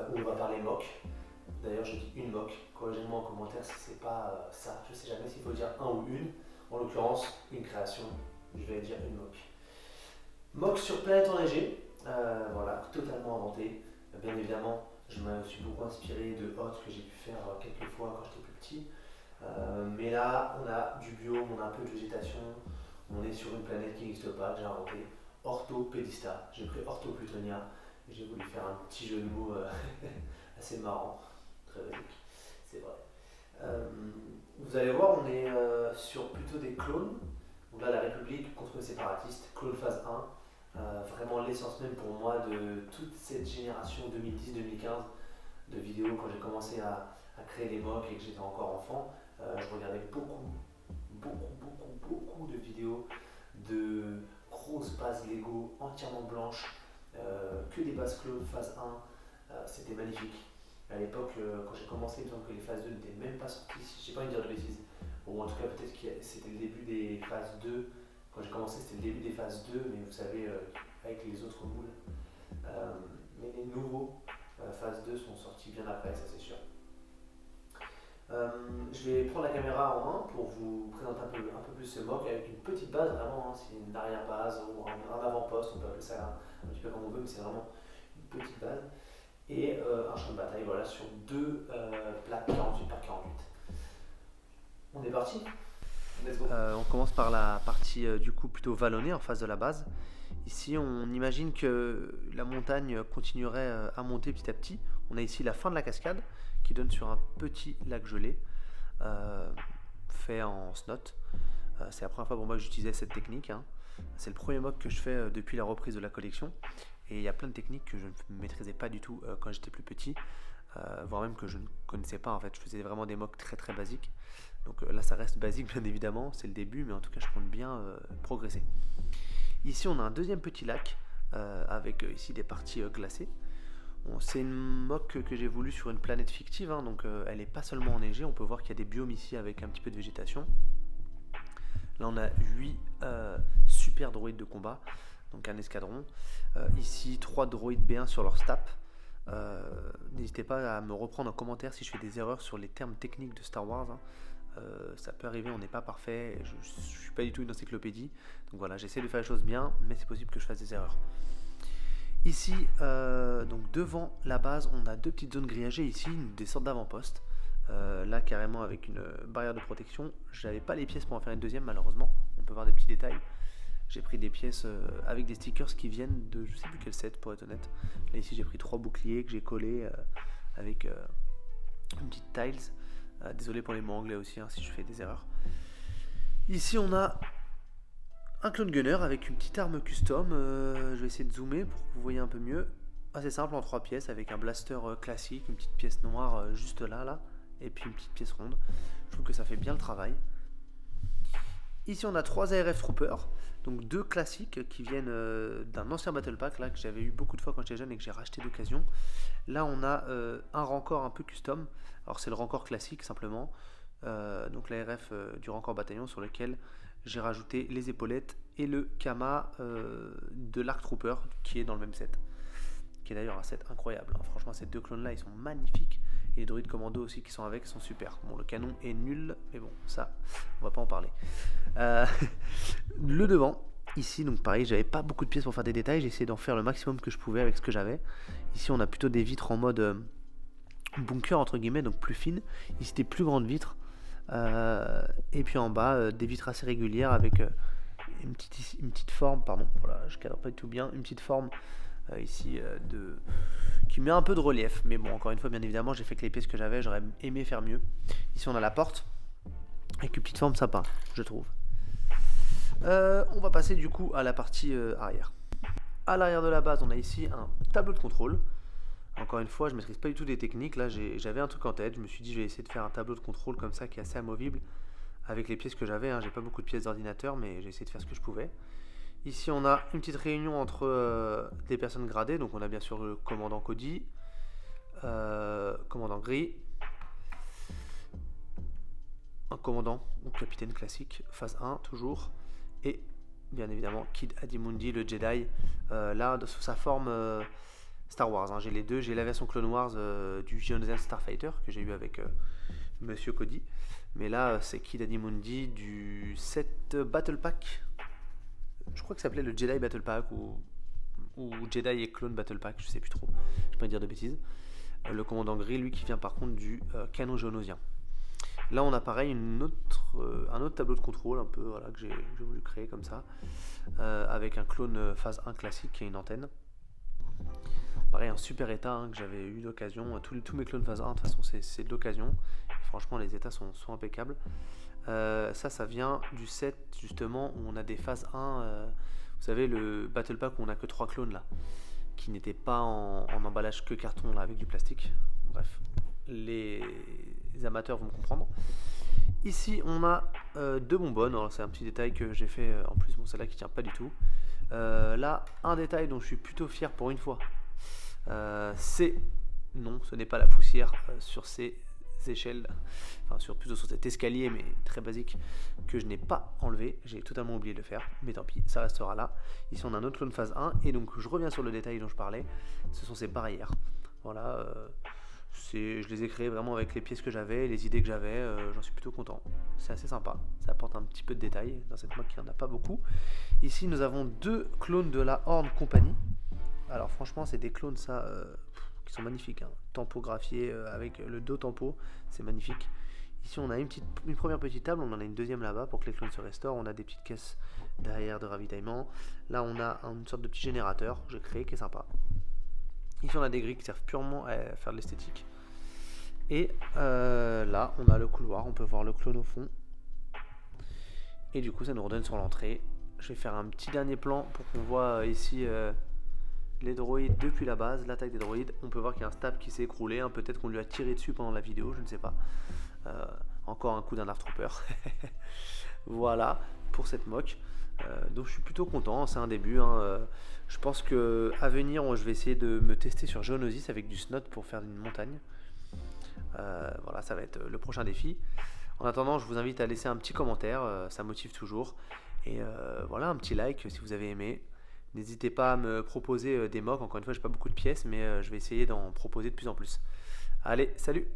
où on va parler mock. D'ailleurs, je dis une mock. Corrigez-moi en commentaire si c'est pas ça. Je sais jamais s'il faut dire un ou une. En l'occurrence, une création. Je vais dire une mock. Mock sur planète enneigée. Voilà, totalement inventé. Bien évidemment, je me suis beaucoup inspiré de Hot que j'ai pu faire quelques fois quand j'étais plus petit. Mais là, on a du biome, on a un peu de végétation. On est sur une planète qui n'existe pas, que j'ai inventé. Orthopédista. J'ai pris Orthoplutonia. J'ai voulu faire un petit jeu de mots assez marrant. Très basique, c'est vrai. Euh, Vous allez voir, on est sur plutôt des clones. Donc là, la République contre les séparatistes, clone phase 1. Vraiment l'essence même pour moi de toute cette génération 2010-2015 de vidéos quand j'ai commencé à créer les mocks et que j'étais encore enfant. Je regardais beaucoup de vidéos de grosses bases Lego entièrement blanches, que des bases clones phase 1. C'était magnifique. À l'époque, quand j'ai commencé, il me semble que les phases 2 n'étaient même pas sorties, si j'ai pas envie de dire de bêtises. Ou en tout cas, peut-être que c'était le début des phases 2. Quand j'ai commencé, c'était le début des phases 2, mais vous savez, avec les autres moules. Euh, mais les nouveaux phases 2 sont sortis bien après, ça c'est sûr. Euh, je vais prendre la caméra en main pour vous présenter un peu plus ce mock avec une petite base, vraiment, hein, c'est une arrière-base ou un avant-poste, on peut appeler ça un petit peu comme on veut, mais c'est vraiment une petite base. Et un champ de bataille, voilà, sur deux plaques 48 par 48. On est parti. Let's go. On commence par la partie du coup plutôt vallonnée en face de la base. Ici, on imagine que la montagne continuerait à monter petit à petit. On a ici la fin de la cascade qui donne sur un petit lac gelé euh, fait en snot. C'est la première fois pour moi que j'utilisais cette technique, hein. C'est le premier mock que je fais depuis la reprise de la collection. Et il y a plein de techniques que je ne maîtrisais pas du tout quand j'étais plus petit, voire même que je ne connaissais pas en fait. Je faisais vraiment des mocks très très basiques. Donc là ça reste basique bien évidemment, c'est le début, mais en tout cas je compte bien progresser. Ici on a un deuxième petit lac avec ici des parties glacées. Bon, c'est une mock que j'ai voulu sur une planète fictive, hein, donc elle n'est pas seulement enneigée, on peut voir qu'il y a des biomes ici avec un petit peu de végétation. Là on a 8 super droïdes de combat, donc un escadron. Ici 3 droïdes B1 sur leur stap. N'hésitez pas à me reprendre en commentaire si je fais des erreurs sur les termes techniques de Star Wars, hein. Ça peut arriver, on n'est pas parfait, je ne suis pas du tout une encyclopédie. Donc voilà, j'essaie de faire les choses bien, mais c'est possible que je fasse des erreurs. Ici, donc devant la base, on a deux petites zones grillagées ici, des sortes d'avant-postes. Là carrément avec une barrière de protection. J'avais pas les pièces pour en faire une deuxième malheureusement. On peut voir des petits détails. J'ai pris des pièces avec des stickers qui viennent de je sais plus quel set pour être honnête. Là ici j'ai pris 3 boucliers que j'ai collés avec une petite tiles. Désolé pour les mots anglais aussi hein, si je fais des erreurs. Ici on a un clone gunner avec une petite arme custom. Je vais essayer de zoomer pour que vous voyez un peu mieux. Assez simple en 3 pièces avec un blaster classique, une petite pièce noire juste là. Et puis une petite pièce ronde. Je trouve que ça fait bien le travail. Ici on a 3 ARF Troopers, donc 2 classiques qui viennent d'un ancien Battle Pack là, que j'avais eu beaucoup de fois quand j'étais jeune et que j'ai racheté d'occasion. Là on a un rancor un peu custom, alors c'est le rancor classique simplement, donc l'ARF du rancor bataillon sur lequel j'ai rajouté les épaulettes et le Kama de l'Arc Trooper qui est dans le même set. Qui est d'ailleurs un set incroyable, hein. Franchement ces deux clones là ils sont magnifiques. Et les droïdes commando aussi qui sont avec sont super. Bon le canon est nul, mais bon ça on va pas en parler. Le devant, ici donc pareil j'avais pas beaucoup de pièces pour faire des détails, j'ai essayé d'en faire le maximum que je pouvais avec ce que j'avais. Ici on a plutôt des vitres en mode bunker entre guillemets, donc plus fines. Ici des plus grandes vitres. Et puis en bas des vitres assez régulières avec une petite forme, pardon, voilà, je cadre pas du tout bien, une petite forme ici qui met un peu de relief, mais bon encore une fois bien évidemment j'ai fait que les pièces que j'avais, j'aurais aimé faire mieux. Ici on a la porte avec une petite forme sympa je trouve. On va passer du coup à la partie arrière. À l'arrière de la base on a ici un tableau de contrôle. Encore une fois je maîtrise pas du tout des techniques, là j'avais un truc en tête, je me suis dit je vais essayer de faire un tableau de contrôle comme ça qui est assez amovible avec les pièces que j'avais, hein. J'ai pas beaucoup de pièces d'ordinateur mais j'ai essayé de faire ce que je pouvais. Ici on a une petite réunion entre des personnes gradées, donc on a bien sûr le commandant Cody, commandant Gris, un commandant ou capitaine classique, phase 1 toujours, et bien évidemment Kid Adimundi le Jedi, là sous sa forme Star Wars, hein, j'ai les deux. J'ai la version Clone Wars du Geonosian Starfighter que j'ai eu avec Monsieur Cody. Mais là, c'est Kid Adimundi du set Battle Pack. Je crois que ça s'appelait le Jedi Battle Pack ou Jedi et Clone Battle Pack, je sais plus trop. Je vais pas dire de bêtises. Le commandant gris, lui, qui vient par contre du canon géonosien. Là, on a pareil un autre tableau de contrôle, un peu, voilà, que j'ai voulu créer comme ça, avec un clone phase 1 classique qui a une antenne. Pareil, un super état hein, que j'avais eu l'occasion. Tous mes clones phase 1, de toute façon, c'est de l'occasion. Franchement, les états sont impeccables. Ça vient du set justement où on a des phases 1. Vous savez, le Battle Pack où on a que 3 clones là, qui n'étaient pas en emballage que carton là, avec du plastique. Bref, les amateurs vont me comprendre. Ici, on a deux bonbonnes. Alors, c'est un petit détail que j'ai fait en plus. Bon, celle-là qui tient pas du tout. Là, un détail dont je suis plutôt fier pour une fois. Non, ce n'est pas la poussière sur ces échelles, enfin plutôt sur cet escalier, mais très basique, que je n'ai pas enlevé. J'ai totalement oublié de le faire, mais tant pis, ça restera là. Ici, on a un autre clone phase 1, et donc je reviens sur le détail dont je parlais. Ce sont ces barrières. Voilà. Je les ai créées vraiment avec les pièces que j'avais, les idées que j'avais, j'en suis plutôt content. C'est assez sympa, ça apporte un petit peu de détail dans cette mode qui n'en a pas beaucoup. Ici nous avons deux clones de la Horn Company. Alors franchement c'est des clones qui sont magnifiques, hein. Tampographiés avec le dos tempo, c'est magnifique. Ici on a une première petite table, on en a une deuxième là-bas pour que les clones se restaurent, on a des petites caisses derrière de ravitaillement. Là on a une sorte de petit générateur que j'ai créé qui est sympa. Ici on a des grilles qui servent purement à faire de l'esthétique. Et là on a le couloir, on peut voir le clone au fond. Et du coup ça nous redonne sur l'entrée. Je vais faire un petit dernier plan pour qu'on voit ici les droïdes depuis la base, l'attaque des droïdes. On peut voir qu'il y a un stab qui s'est écroulé, hein. Peut-être qu'on lui a tiré dessus pendant la vidéo, je ne sais pas. Encore un coup d'un Dark Trooper. Voilà pour cette mock. Donc je suis plutôt content, c'est un début, hein. Je pense que à venir je vais essayer de me tester sur Geonosis avec du snot pour faire une montagne. Voilà, ça va être le prochain défi. En attendant, je vous invite à laisser un petit commentaire, ça motive toujours. Et voilà, un petit like si vous avez aimé. N'hésitez pas à me proposer des mocks, encore une fois j'ai pas beaucoup de pièces, mais je vais essayer d'en proposer de plus en plus. Allez, salut!